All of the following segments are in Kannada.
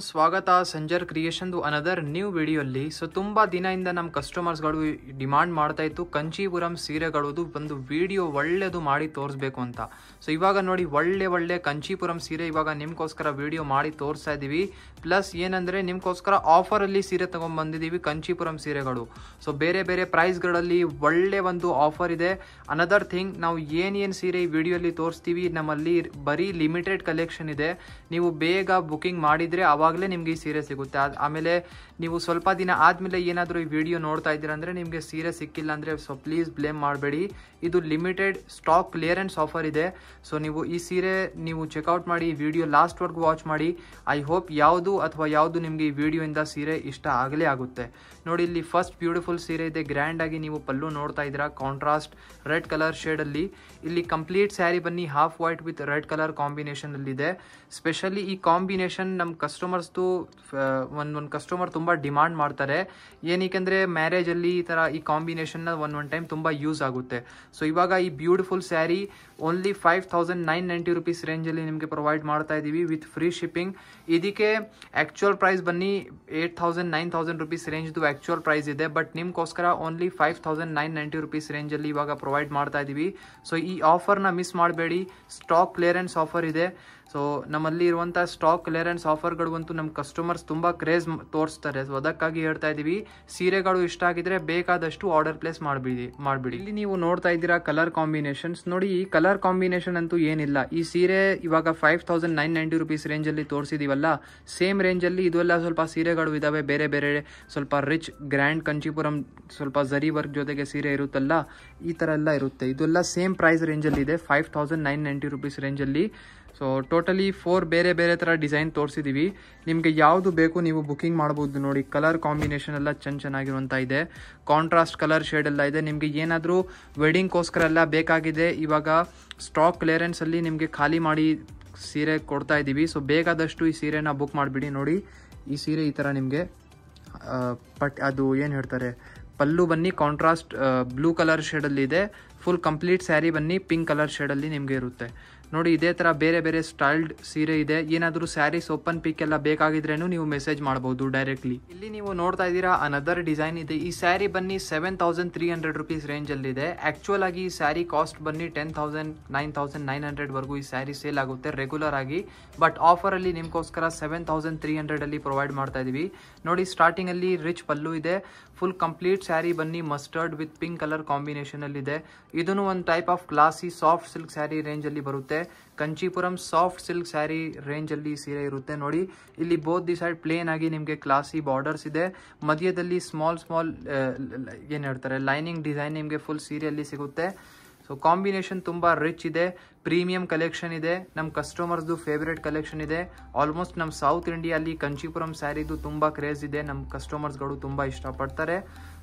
ಫ್ರೆಂಡ್ಸ್, ಸ್ವಾಗತ ಸಂಜರ್ ಕ್ರಿಯೇಷನ್ದು ಅನದರ್ ನ್ಯೂ ವಿಡಿಯೋಲ್ಲಿ. ಸೊ ತುಂಬ ದಿನದಿಂದ ನಮ್ಮ ಕಸ್ಟಮರ್ಸ್ಗಳು ಡಿಮಾಂಡ್ ಮಾಡ್ತಾ ಇತ್ತು ಕಂಚೀಪುರಂ ಸೀರೆಗಳದು ಒಂದು ವಿಡಿಯೋ ಒಳ್ಳೆಯದು ಮಾಡಿ ತೋರಿಸ್ಬೇಕು ಅಂತ. ಸೊ ಇವಾಗ ನೋಡಿ ಒಳ್ಳೆ ಕಂಚೀಪುರಂ ಸೀರೆ ಇವಾಗ ನಿಮ್ಗೋಸ್ಕರ ವಿಡಿಯೋ ಮಾಡಿ ತೋರಿಸ್ತಾ ಇದ್ದೀವಿ. ಪ್ಲಸ್ ಏನಂದರೆ ನಿಮ್ಗೋಸ್ಕರ ಆಫರಲ್ಲಿ ಸೀರೆ ತೊಗೊಂಡ್ಬಂದಿದ್ದೀವಿ ಕಂಚೀಪುರಂ ಸೀರೆಗಳು. ಸೊ ಬೇರೆ ಪ್ರೈಸ್ಗಳಲ್ಲಿ ಒಳ್ಳೆ ಒಂದು ಆಫರ್ ಇದೆ. ಅನದರ್ ಥಿಂಗ್, ನಾವು ಏನೇನು ಸೀರೆ ಈ ವಿಡಿಯೋಲಿ ತೋರಿಸ್ತೀವಿ ನಮ್ಮಲ್ಲಿ ಬರೀ ಲಿಮಿಟೆಡ್ ಕಲೆಕ್ಷನ್ ಇದೆ. ನೀವು ಬೇಗ ಬುಕಿಂಗ್ ಮಾಡಿದರೆ ಆವಾಗಲೇ ನಿಮಗೆ ಈ ಸೀರೆ ಸಿಗುತ್ತೆ. ಆಮೇಲೆ ನೀವು ಸ್ವಲ್ಪ ದಿನ ಆದಮೇಲೆ ಏನಾದರೂ ಈ ವಿಡಿಯೋ ನೋಡ್ತಾ ಇದ್ದೀರಾ ಅಂದರೆ ನಿಮಗೆ ಸೀರೆ ಸಿಕ್ಕಿಲ್ಲ ಅಂದರೆ ಸೊ ಪ್ಲೀಸ್ ಬ್ಲೇಮ್ ಮಾಡಬೇಡಿ. ಇದು ಲಿಮಿಟೆಡ್ ಸ್ಟಾಕ್ ಕ್ಲಿಯರೆನ್ಸ್ ಆಫರ್ ಇದೆ. ಸೊ ನೀವು ಈ ಸೀರೆ ನೀವು ಚೆಕ್ಔಟ್ ಮಾಡಿ, ಈ ವಿಡಿಯೋ ಲಾಸ್ಟ್ವರೆಗೂ ವಾಚ್ ಮಾಡಿ. ಐ ಹೋಪ್ ಯಾವುದು ನಿಮಗೆ ಈ ವಿಡಿಯೋಯಿಂದ ಸೀರೆ ಇಷ್ಟ ಆಗಲೇ ಆಗುತ್ತೆ. ನೋಡಿ, ಇಲ್ಲಿ ಫಸ್ಟ್ ಬ್ಯೂಟಿಫುಲ್ ಸೀರೆ ಇದೆ. ಗ್ರ್ಯಾಂಡ್ ಆಗಿ ನೀವು ಪಲ್ಲು ನೋಡ್ತಾ ಇದ್ದೀರಾ, ಕಾಂಟ್ರಾಸ್ಟ್ ರೆಡ್ ಕಲರ್ ಶೇಡಲ್ಲಿ. ಇಲ್ಲಿ ಕಂಪ್ಲೀಟ್ ಸ್ಯಾರಿ ಬನ್ನಿ half white with red colour combination ಅಲ್ಲಿ ಇದೆ. ಸ್ಪೆಷಲಿ ಈ ಕಾಂಬಿನೇಷನ್ ನಮ್ಮ ಕಸ್ಟಮರ್ಸ್ದು ಒಂದು ಕಸ್ಟಮರ್ ತುಂಬ ಡಿಮಾಂಡ್ ಮಾಡ್ತಾರೆ. ಏನಕ್ಕೆ ಮ್ಯಾರೇಜಲ್ಲಿ ಈ ಕಾಂಬಿನೇಷನ್ನ ಒನ್ ಟೈಮ್ ತುಂಬ ಯೂಸ್ ಆಗುತ್ತೆ. ಸೊ ಇವಾಗ ಈ ಬ್ಯೂಟಿಫುಲ್ ಸ್ಯಾರಿ ಓನ್ಲಿ 5990 ರುಪೀಸ್ ರೇಂಜಲ್ಲಿ ನಿಮಗೆ ಪ್ರೊವೈಡ್ ಮಾಡ್ತಾ ಇದ್ದೀವಿ ವಿತ್ ಫ್ರೀ ಶಿಪ್ಪಿಂಗ್. ಇದಕ್ಕೆ ಆ್ಯಕ್ಚುಯಲ್ ಪ್ರೈಸ್ ಬನ್ನಿ 8000-9000 ರುಪೀಸ್ ರೇಂಜ್ದು ಆ್ಯಕ್ಚುಯಲ್ ಪ್ರೈಸ್ ಇದೆ. ಬಟ್ ನಿಮ್ಗೋಸ್ಕರ ಓನ್ಲಿ 5990 ರುಪೀಸ್ ರೇಂಜಲ್ಲಿ ಇವಾಗ ಪ್ರೊವೈಡ್ ಮಾಡ್ತಾ ಇದ್ದೀವಿ. ಸೊ ಈ ಆಫರ್ನ ಮಿಸ್ ಮಾಡಬೇಡಿ. ಸ್ಟಾಕ್ ಕ್ಲಿಯರೆನ್ಸ್ ಆಫರ್ ಇದೆ. ಸೊ ನಮ್ಮಲ್ಲಿ ಇರುವಂಥ ಸ್ಟಾಕ್ ಕ್ಲಿಯರೆನ್ಸ್ ಆಫರ್ಗಳಿಗಂತೂ ನಮ್ಮ ಕಸ್ಟಮರ್ಸ್ ತುಂಬ ಕ್ರೇಜ್ ತೋರಿಸ್ತಾರೆ. ಸೊ ಅದಕ್ಕಾಗಿ ಹೇಳ್ತಾ ಇದ್ದೀವಿ, ಸೀರೆಗಳು ಇಷ್ಟ ಆಗಿದ್ರೆ ಬೇಕಾದಷ್ಟು ಆರ್ಡರ್ ಪ್ಲೇಸ್ ಮಾಡಿಬಿಡಿ. ಇಲ್ಲಿ ನೀವು ನೋಡ್ತಾ ಇದ್ದೀರಾ ಕಲರ್ ಕಾಂಬಿನೇಷನ್ಸ್. ನೋಡಿ, ಈ ಕಲರ್ ಕಾಂಬಿನೇಷನ್ ಅಂತೂ ಏನಿಲ್ಲ. ಈ ಸೀರೆ ಇವಾಗ 5990 ರುಪೀಸ್ ರೇಂಜಲ್ಲಿ ತೋರಿಸಿದೀವಲ್ಲ, ಸೇಮ್ ರೇಂಜಲ್ಲಿ ಇದೆಲ್ಲ ಸ್ವಲ್ಪ ಸೀರೆಗಳು ಇದಾವೆ. ಬೇರೆ ಸ್ವಲ್ಪ ರಿಚ್ ಗ್ರ್ಯಾಂಡ್ ಕಂಚೀಪುರಂ ಸ್ವಲ್ಪ ಝರಿ ವರ್ಕ್ ಜೊತೆಗೆ ಸೀರೆ ಇರುತ್ತಲ್ಲ, ಈ ಥರ ಎಲ್ಲ ಇರುತ್ತೆ. ಇದೆಲ್ಲ ಸೇಮ್ ಪ್ರೈಸ್ ರೇಂಜಲ್ಲಿ ಇದೆ, 5990 ರುಪೀಸ್ ರೇಂಜಲ್ಲಿ. ಸೊ ಟೋಟಲಿ 4 ಬೇರೆ ಥರ ಡಿಸೈನ್ ತೋರಿಸಿದ್ದೀವಿ. ನಿಮಗೆ ಯಾವುದು ಬೇಕು ನೀವು ಬುಕಿಂಗ್ ಮಾಡ್ಬೋದು. ನೋಡಿ, ಕಲರ್ ಕಾಂಬಿನೇಷನ್ ಎಲ್ಲ ಚೆನ್ನಾಗಿರುವಂಥ ಇದೆ. ಕಾಂಟ್ರಾಸ್ಟ್ ಕಲರ್ ಶೇಡ್ ಎಲ್ಲ ಇದೆ. ನಿಮಗೆ ಏನಾದರೂ ವೆಡ್ಡಿಂಗ್ಗೋಸ್ಕರ ಎಲ್ಲ ಬೇಕಾಗಿದೆ, ಇವಾಗ ಸ್ಟಾಕ್ ಕ್ಲಿಯರೆನ್ಸಲ್ಲಿ ನಿಮಗೆ ಖಾಲಿ ಮಾಡಿ ಸೀರೆ ಕೊಡ್ತಾ ಇದ್ದೀವಿ. ಸೊ ಬೇಕಾದಷ್ಟು ಈ ಸೀರೆನ ಬುಕ್ ಮಾಡಿಬಿಡಿ. ನೋಡಿ, ಈ ಸೀರೆ ಈ ಥರ ನಿಮಗೆ ಅದು ಏನು ಹೇಳ್ತಾರೆ, ಪಲ್ಲು ಬನ್ನಿ ಕಾಂಟ್ರಾಸ್ಟ್ ಬ್ಲೂ ಕಲರ್ ಶೇಡಲ್ಲಿ ಇದೆ. ಫುಲ್ ಕಂಪ್ಲೀಟ್ ಸ್ಯಾರಿ ಬನ್ನಿ ಪಿಂಕ್ ಕಲರ್ ಶೇಡಲ್ಲಿ ನಿಮಗೆ ಇರುತ್ತೆ. ನೋಡಿ, ಇದೇ ಥರ ಬೇರೆ ಸ್ಟೈಲ್ಡ್ ಸೀರೆ ಇದೆ. ಏನಾದರೂ ಸ್ಯಾರೀಸ್ ಓಪನ್ ಪಿಕ್ ಎಲ್ಲ ಬೇಕಾಗಿದ್ರೇನು ನೀವು ಮೆಸೇಜ್ ಮಾಡ್ಬೋದು ಡೈರೆಕ್ಟ್ಲಿ. ಇಲ್ಲಿ ನೀವು ನೋಡ್ತಾ ಇದ್ದೀರಾ ಅನದರ್ ಡಿಸೈನ್ ಇದೆ. ಈ ಸ್ಯಾರಿ ಬನ್ನಿ 7300 ರುಪೀಸ್ ರೇಂಜಲ್ಲಿದೆ. ಆ್ಯಕ್ಚುಯಲ್ ಆಗಿ ಈ ಸ್ಯಾರಿ ಕಾಸ್ಟ್ ಬನ್ನಿ 10,000 9,900 ವರೆಗೂ ಈ ಸ್ಯಾರಿ ಸೇಲ್ ಆಗುತ್ತೆ ರೆಗ್ಯುಲರ್ ಆಗಿ. ಬಟ್ ಆಫರಲ್ಲಿ ನಿಮ್ಗೋಸ್ಕರ 7300 ಪ್ರೊವೈಡ್ ಮಾಡ್ತಾ ಇದೀವಿ. ನೋಡಿ, ಸ್ಟಾರ್ಟಿಂಗಲ್ಲಿ ರಿಚ್ ಪಲ್ಲು ಇದೆ. ಫುಲ್ ಕಂಪ್ಲೀಟ್ ಸ್ಯಾರಿ ಬನ್ನಿ mustard with pink colour combination ಅಲ್ಲಿ ಇದೆ. ಇದನ್ನು ಒಂದು type of classy soft silk sari ರೇಂಜಲ್ಲಿ ಬರುತ್ತೆ. ಕಂಚೀಪುರಂ ಸಾಫ್ಟ್ ಸಿಲ್ಕ್ ಸ್ಯಾರಿ ರೇಂಜಲ್ಲಿ ಸೀರೆ ಇರುತ್ತೆ. ನೋಡಿ, ಇಲ್ಲಿ ಬೋತ್ ದಿ ಸೈಡ್ ಪ್ಲೇನ್ ಆಗಿ ನಿಮಗೆ ಕ್ಲಾಸಿ ಬಾರ್ಡರ್ಸ್ ಇದೆ. ಮಧ್ಯದಲ್ಲಿ ಸ್ಮಾಲ್ ಏನು ಹೇಳ್ತಾರೆ ಲೈನಿಂಗ್ ಡಿಸೈನ್ ನಿಮಗೆ ಫುಲ್ ಸೀರೆಯಲ್ಲಿ ಸಿಗುತ್ತೆ. ಸೊ ಕಾಂಬಿನೇಷನ್ ತುಂಬ ರಿಚ್ ಇದೆ. ಪ್ರೀಮಿಯಂ ಕಲೆಕ್ಷನ್ ಇದೆ. ನಮ್ಮ ಕಸ್ಟಮರ್ಸ್ದು ಫೇವ್ರೇಟ್ ಕಲೆಕ್ಷನ್ ಇದೆ. ಆಲ್ಮೋಸ್ಟ್ ನಮ್ಮ ಸೌತ್ ಇಂಡಿಯಲ್ಲಿ ಕಂಚೀಪುರಂ ಸ್ಯಾರಿದು ತುಂಬ ಕ್ರೇಜ್ ಇದೆ. ನಮ್ಮ ಕಸ್ಟಮರ್ಸ್ಗಳು ತುಂಬ ಇಷ್ಟಪಡ್ತಾರೆ.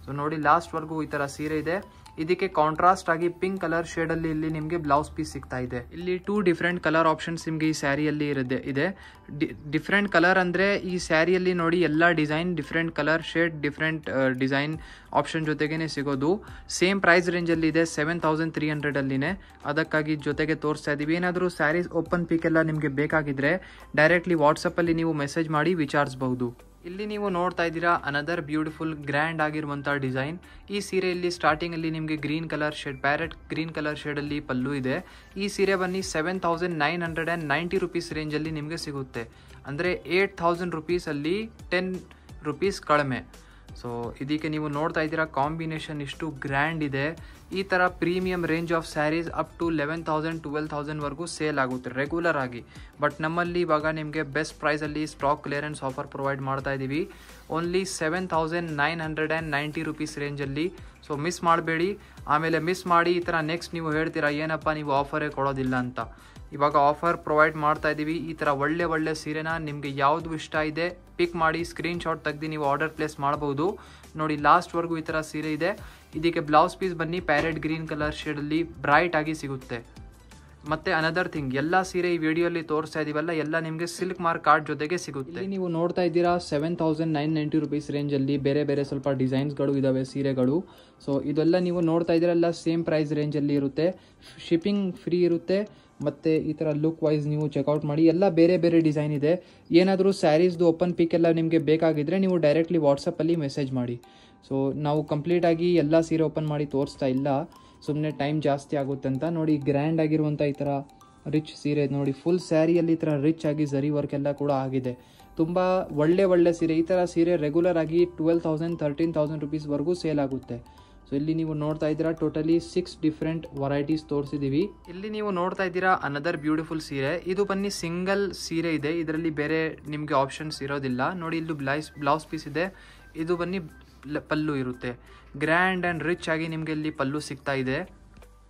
ಸೊ ನೋಡಿ, ಲಾಸ್ಟ್ವರೆಗೂ ಈ ಥರ ಸೀರೆ ಇದೆ. ಇದಕ್ಕೆ ಕಾಂಟ್ರಾಸ್ಟ್ ಆಗಿ ಪಿಂಕ್ ಕಲರ್ ಶೇಡಲ್ಲಿ ಇಲ್ಲಿ ನಿಮಗೆ ಬ್ಲೌಸ್ ಪೀಸ್ ಸಿಗ್ತಾ ಇದೆ. ಇಲ್ಲಿ 2 ಡಿಫ್ರೆಂಟ್ ಕಲರ್ ಆಪ್ಷನ್ಸ್ ನಿಮಗೆ ಈ ಸ್ಯಾರಿಯಲ್ಲಿ ಇದೆ. ಡಿಫ್ರೆಂಟ್ ಕಲರ್ ಅಂದರೆ ಈ ಸ್ಯಾರಿಯಲ್ಲಿ ನೋಡಿ ಎಲ್ಲ design different colour shade different design option ಜೊತೆಗೇ ಸಿಗೋದು. ಸೇಮ್ ಪ್ರೈಸ್ ರೇಂಜಲ್ಲಿ ಇದೆ, 7300 ಅದಕ್ಕಾಗಿ ಜೊತೆಗೆ ತೋರಿಸ್ತಾ ಇದ್ದೀವಿ. ಏನಾದರೂ ಸ್ಯಾರೀಸ್ ಓಪನ್ ಪಿಕ್ ಎಲ್ಲ ನಿಮಗೆ ಬೇಕಾಗಿದ್ರೆ ಡೈರೆಕ್ಟ್ಲಿ ವಾಟ್ಸಪ್ಪಲ್ಲಿ ನೀವು ಮೆಸೇಜ್ ಮಾಡಿ ವಿಚಾರಿಸಬಹುದು. ಇಲ್ಲಿ ನೀವು ನೋಡ್ತಾ ಇದ್ದೀರಾ ಅನದರ್ ಬ್ಯೂಟಿಫುಲ್ ಗ್ರ್ಯಾಂಡ್ ಆಗಿರುವಂಥ ಡಿಸೈನ್. ಈ ಸೀರೆಯಲ್ಲಿ ಸ್ಟಾರ್ಟಿಂಗಲ್ಲಿ ನಿಮಗೆ green colour shade, parrot green colour ಶೇಡಲ್ಲಿ ಪಲ್ಲು ಇದೆ. ಈ ಸೀರೆ ಬನ್ನಿ 7990 ರುಪೀಸ್ ರೇಂಜಲ್ಲಿ ನಿಮಗೆ ಸಿಗುತ್ತೆ. ಅಂದರೆ 8000 ರುಪೀಸಲ್ಲಿ 10 ರುಪೀಸ್ ಕಡಿಮೆ. ಸೊ ಇದಕ್ಕೆ ನೀವು ನೋಡ್ತಾ ಇದ್ದೀರಾ ಕಾಂಬಿನೇಷನ್ ಇಷ್ಟು ಗ್ರ್ಯಾಂಡ್ ಇದೆ. ಈ ಥರ premium range of saris up to 11,000-12,000 ವರೆಗೂ ಸೇಲ್ ಆಗುತ್ತೆ ರೆಗ್ಯುಲರ್ ಆಗಿ. ಬಟ್ ನಮ್ಮಲ್ಲಿ ಇವಾಗ ನಿಮಗೆ ಬೆಸ್ಟ್ ಪ್ರೈಸಲ್ಲಿ ಸ್ಟಾಕ್ ಕ್ಲಿಯರೆನ್ಸ್ ಆಫರ್ ಪ್ರೊವೈಡ್ ಮಾಡ್ತಾ ಇದ್ದೀವಿ. ಓನ್ಲಿ 7990 ರುಪೀಸ್ ರೇಂಜಲ್ಲಿ. ಸೊ ಮಿಸ್ ಮಾಡಬೇಡಿ. ಆಮೇಲೆ ಮಿಸ್ ಮಾಡಿ ಈ ಥರ ನೆಕ್ಸ್ಟ್ ನೀವು ಹೇಳ್ತೀರಾ ಏನಪ್ಪ ನೀವು ಆಫರೇ ಕೊಡೋದಿಲ್ಲ ಅಂತ. ಇವಾಗ ಆಫರ್ ಪ್ರೊವೈಡ್ ಮಾಡ್ತಾ ಇದ್ದೀವಿ. ಈ ಥರ ಒಳ್ಳೆ ಸೀರೆನ ನಿಮಗೆ ಯಾವುದು ಇಷ್ಟ ಇದೆ ಪಿಕ್ ಮಾಡಿ ಸ್ಕ್ರೀನ್ಶಾಟ್ ತೆಗೆದು ನೀವು ಆರ್ಡರ್ ಪ್ಲೇಸ್ ಮಾಡ್ಬೋದು. ನೋಡಿ, ಲಾಸ್ಟ್ವರೆಗೂ ಈ ಥರ ಸೀರೆ ಇದೆ. ಇದಕ್ಕೆ ಬ್ಲೌಸ್ ಪೀಸ್ ಬನ್ನಿ ಪ್ಯಾರೆಟ್ ಗ್ರೀನ್ ಕಲರ್ ಶೇಡಲ್ಲಿ ಬ್ರೈಟ್ ಆಗಿ ಸಿಗುತ್ತೆ. ಮತ್ತೆ ಅನದರ್ ಥಿಂಗ್, ಎಲ್ಲ ಸೀರೆ ಈ ವಿಡಿಯೋಲಿ ತೋರಿಸ್ತಾ ಇದೀವಲ್ಲ ಎಲ್ಲ ನಿಮಗೆ ಸಿಲ್ಕ್ ಮಾರ್ಕ್ ಕಾರ್ಡ್ ಜೊತೆಗೆ ಸಿಗುತ್ತೆ. ನೀವು ನೋಡ್ತಾ ಇದ್ದೀರಾ 7990 ರುಪೀಸ್ ರೇಂಜಲ್ಲಿ ಬೇರೆ ಸ್ವಲ್ಪ ಡಿಸೈನ್ಸ್ಗಳು ಇದಾವೆ ಸೀರೆಗಳು. ಸೊ ಇದೆಲ್ಲ ನೀವು ನೋಡ್ತಾ ಇದ್ದೀರಲ್ಲ ಸೇಮ್ ಪ್ರೈಸ್ ರೇಂಜಲ್ಲಿ ಇರುತ್ತೆ. ಶಿಪ್ಪಿಂಗ್ ಫ್ರೀ ಇರುತ್ತೆ. ಮತ್ತು ಈ ಥರ ಲುಕ್ ವೈಸ್ ನೀವು ಚೆಕ್ಔಟ್ ಮಾಡಿ. ಎಲ್ಲ ಬೇರೆ ಬೇರೆ ಡಿಸೈನ್ ಇದೆ. ಏನಾದರೂ ಸ್ಯಾರೀಸ್ದು ಓಪನ್ ಪಿಕ್ ಎಲ್ಲ ನಿಮಗೆ ಬೇಕಾಗಿದ್ದರೆ ನೀವು ಡೈರೆಕ್ಟ್ಲಿ ವಾಟ್ಸಪ್ಪಲ್ಲಿ ಮೆಸೇಜ್ ಮಾಡಿ. ಸೊ ನಾವು ಕಂಪ್ಲೀಟಾಗಿ ಎಲ್ಲ ಸೀರೆ ಓಪನ್ ಮಾಡಿ ತೋರಿಸ್ತಾ ಇಲ್ಲ, ಸುಮ್ಮನೆ ಟೈಮ್ ಜಾಸ್ತಿ ಆಗುತ್ತೆ ಅಂತ. ನೋಡಿ ಗ್ರ್ಯಾಂಡ್ ಆಗಿರುವಂಥ ಈ ಥರ ರಿಚ್ ಸೀರೆ ನೋಡಿ, ಫುಲ್ ಸ್ಯಾರಿಯಲ್ಲಿ ಈ ಥರ ರಿಚ್ ಆಗಿ ಝರಿ ವರ್ಕ್ ಎಲ್ಲ ಕೂಡ ಆಗಿದೆ. ತುಂಬ ಒಳ್ಳೆ ಸೀರೆ. ಈ ಥರ ಸೀರೆ ರೆಗ್ಯುಲರ್ ಆಗಿ 12,000 13,000 ರುಪೀಸ್ವರೆಗೂ ಸೇಲ್ ಆಗುತ್ತೆ. ಸೊ ಇಲ್ಲಿ ನೀವು ನೋಡ್ತಾ ಇದ್ದೀರಾ ಟೋಟಲಿ 6 ಡಿಫ್ರೆಂಟ್ ವೆರೈಟೀಸ್ ತೋರಿಸಿದ್ದೀವಿ. ಇಲ್ಲಿ ನೀವು ನೋಡ್ತಾ ಇದ್ದೀರಾ ಅನದರ್ ಬ್ಯೂಟಿಫುಲ್ ಸೀರೆ. ಇದು ಬನ್ನಿ ಸಿಂಗಲ್ ಸೀರೆ ಇದೆ, ಇದರಲ್ಲಿ ಬೇರೆ ನಿಮಗೆ ಆಪ್ಷನ್ಸ್ ಇರೋದಿಲ್ಲ. ನೋಡಿ ಇಲ್ಲಿ ಬ್ಲೌಸ್ ಪೀಸ್ ಇದೆ, ಇದು ಬನ್ನಿ ಪಲ್ಲು ಇರುತ್ತೆ. ಗ್ರ್ಯಾಂಡ್ ಆ್ಯಂಡ್ ರಿಚ್ ಆಗಿ ನಿಮಗೆ ಇಲ್ಲಿ ಪಲ್ಲು ಸಿಗ್ತಾ ಇದೆ.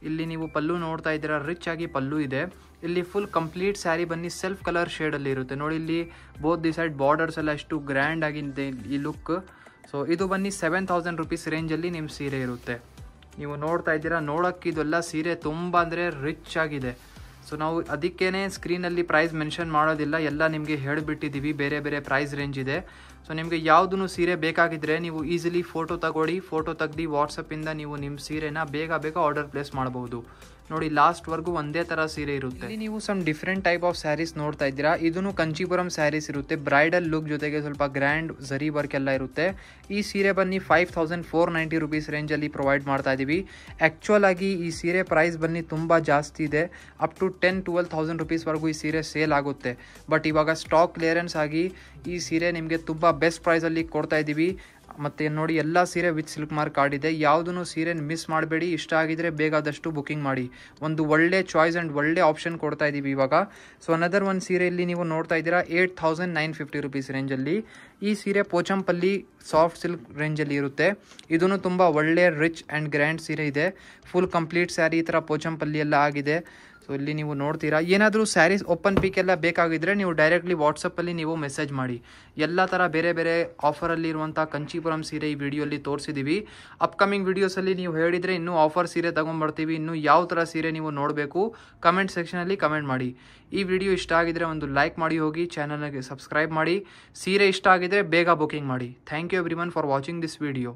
ಇಲ್ಲಿ ನೀವು ಪಲ್ಲು ನೋಡ್ತಾ ಇದ್ದೀರಾ, ರಿಚ್ ಆಗಿ ಪಲ್ಲು ಇದೆ. ಇಲ್ಲಿ ಫುಲ್ ಕಂಪ್ಲೀಟ್ ಸ್ಯಾರಿ ಬನ್ನಿ ಸೆಲ್ಫ್ ಕಲರ್ ಶೇಡಲ್ಲಿ ಇರುತ್ತೆ. ನೋಡಿ ಇಲ್ಲಿ ಬೋತ್ ದಿ ಸೈಡ್ ಬಾರ್ಡರ್ಸ್ ಎಲ್ಲ ಎಷ್ಟು ಗ್ರ್ಯಾಂಡ್ ಆಗಿದೆ ಈ ಲುಕ್. ಸೊ ಇದು ಬನ್ನಿ 7,000 ರುಪೀಸ್ ರೇಂಜಲ್ಲಿ ನಿಮ್ಮ ಸೀರೆ ಇರುತ್ತೆ. ನೀವು ನೋಡ್ತಾ ಇದ್ದೀರಾ, ನೋಡೋಕ್ಕೆ ಇದೆಲ್ಲ ಸೀರೆ ತುಂಬ ಅಂದರೆ ರಿಚ್ ಆಗಿದೆ. ಸೊ ನಾವು ಅದಕ್ಕೇ ಸ್ಕ್ರೀನಲ್ಲಿ ಪ್ರೈಸ್ ಮೆನ್ಷನ್ ಮಾಡೋದಿಲ್ಲ, ಎಲ್ಲ ನಿಮಗೆ ಹೇಳಿಬಿಟ್ಟಿದ್ದೀವಿ. ಬೇರೆ ಬೇರೆ ಪ್ರೈಸ್ ರೇಂಜ್ ಇದೆ. ಸೊ ನಿಮಗೆ ಯಾವುದೂ ಸೀರೆ ಬೇಕಾಗಿದ್ದರೆ ನೀವು ಈಸಿಲಿ ಫೋಟೋ ತಗೊಳ್ಳಿ, ಫೋಟೋ ತೆಗ್ದು ವಾಟ್ಸಪ್ಪಿಂದ ನೀವು ನಿಮ್ಮ ಸೀರೆನ ಬೇಗ ಆರ್ಡರ್ ಪ್ಲೇಸ್ ಮಾಡಬಹುದು. ನೋಡಿ ಲಾಸ್ಟ್ವರೆಗೂ ಒಂದೇ ಥರ ಸೀರೆ ಇರುತ್ತೆ. ಇಲ್ಲಿ ನೀವು some different type of saris ನೋಡ್ತಾ ಇದ್ದೀರಾ. ಇದೂ ಕಂಚೀಪುರಂ ಸ್ಯಾರೀಸ್ ಇರುತ್ತೆ, ಬ್ರೈಡಲ್ ಲುಕ್ ಜೊತೆಗೆ ಸ್ವಲ್ಪ ಗ್ರ್ಯಾಂಡ್ ಝರಿ ವರ್ಕ್ ಎಲ್ಲ ಇರುತ್ತೆ. ಈ ಸೀರೆ ಬನ್ನಿ 5,490 ರುಪೀಸ್ ರೇಂಜಲ್ಲಿ ಪ್ರೊವೈಡ್ ಮಾಡ್ತಾ ಇದ್ದೀವಿ. ಆ್ಯಕ್ಚುಯಲ್ ಆಗಿ ಈ ಸೀರೆ ಪ್ರೈಸ್ ಬನ್ನಿ ತುಂಬ ಜಾಸ್ತಿ ಇದೆ, ಅಪ್ ಟು 10,000-12,000 ರುಪೀಸ್ವರೆಗೂ ಈ ಸೀರೆ ಸೇಲ್ ಆಗುತ್ತೆ. ಬಟ್ ಇವಾಗ ಸ್ಟಾಕ್ ಕ್ಲಿಯರೆನ್ಸ್ ಆಗಿ ಈ ಸೀರೆ ನಿಮಗೆ ತುಂಬ ಬೆಸ್ಟ್ ಪ್ರೈಸಲ್ಲಿ ಕೊಡ್ತಾ ಇದ್ದೀವಿ. ಮತ್ತು ನೋಡಿ ಎಲ್ಲ ಸೀರೆ ವಿತ್ ಸಿಲ್ಕ್ ಮಾರ್ಕ್ ಕಾರ್ಡ್ ಇದೆ. ಯಾವುದೂ ಸೀರೆ ಮಿಸ್ ಮಾಡಬೇಡಿ. ಇಷ್ಟ ಆಗಿದ್ರೆ ಬೇಗಾದಷ್ಟು ಬುಕಿಂಗ್ ಮಾಡಿ. ಒಂದು ಒಳ್ಳೆ ಚಾಯ್ಸ್ ಆ್ಯಂಡ್ ಒಳ್ಳೆ ಆಪ್ಷನ್ ಕೊಡ್ತಾ ಇದ್ದೀವಿ ಇವಾಗ. ಸೊ ಅನದರ್ ಒಂದು ಸೀರೆಯಲ್ಲಿ ನೀವು ನೋಡ್ತಾ ಇದ್ದೀರಾ 8,950 ರುಪೀಸ್ ರೇಂಜಲ್ಲಿ. ಈ ಸೀರೆ ಪೋಚಂಪಲ್ಲಿ ಸಾಫ್ಟ್ ಸಿಲ್ಕ್ ರೇಂಜಲ್ಲಿ ಇರುತ್ತೆ. ಇದೂ ತುಂಬ ಒಳ್ಳೆ ರಿಚ್ ಆ್ಯಂಡ್ ಗ್ರ್ಯಾಂಡ್ ಸೀರೆ ಇದೆ. ಫುಲ್ ಕಂಪ್ಲೀಟ್ ಸ್ಯಾರಿ ಈ ಥರ ಪೋಚಂಪಲ್ಲಿ ಎಲ್ಲ ಆಗಿದೆ. ಸೊ ಇಲ್ಲಿ ನೀವು ನೋಡ್ತೀರಾ, ಏನಾದರೂ ಸ್ಯಾರೀಸ್ ಓಪನ್ ಪಿಕ್ ಎಲ್ಲ ಬೇಕಾಗಿದ್ದರೆ ನೀವು ಡೈರೆಕ್ಟ್ಲಿ ವಾಟ್ಸಪ್ಪಲ್ಲಿ ನೀವು ಮೆಸೇಜ್ ಮಾಡಿ. ಎಲ್ಲ ಥರ ಬೇರೆ ಬೇರೆ ಆಫರಲ್ಲಿ ಇರುವಂಥ ಕಂಚೀಪುರಂ ಸೀರೆ ಈ ವಿಡಿಯೋಲಿ ತೋರಿಸಿದ್ದೀವಿ. ಅಪ್ಕಮಿಂಗ್ ವೀಡಿಯೋಸಲ್ಲಿ ನೀವು ಹೇಳಿದರೆ ಇನ್ನೂ ಆಫರ್ ಸೀರೆ ತೊಗೊಂಬರ್ತೀವಿ. ಇನ್ನೂ ಯಾವ ಥರ ಸೀರೆ ನೀವು ನೋಡಬೇಕು ಕಮೆಂಟ್ ಸೆಕ್ಷನಲ್ಲಿ ಕಮೆಂಟ್ ಮಾಡಿ. ಈ ವಿಡಿಯೋ ಇಷ್ಟ ಆಗಿದ್ರೆ ಒಂದು ಲೈಕ್ ಮಾಡಿ ಹೋಗಿ, ಚಾನಲ್ಗೆ ಸಬ್ಸ್ಕ್ರೈಬ್ ಮಾಡಿ. ಸೀರೆ ಇಷ್ಟ ಆಗಿದ್ರೆ ಬೇಗ ಬುಕಿಂಗ್ ಮಾಡಿ. Thank you everyone for watching this video.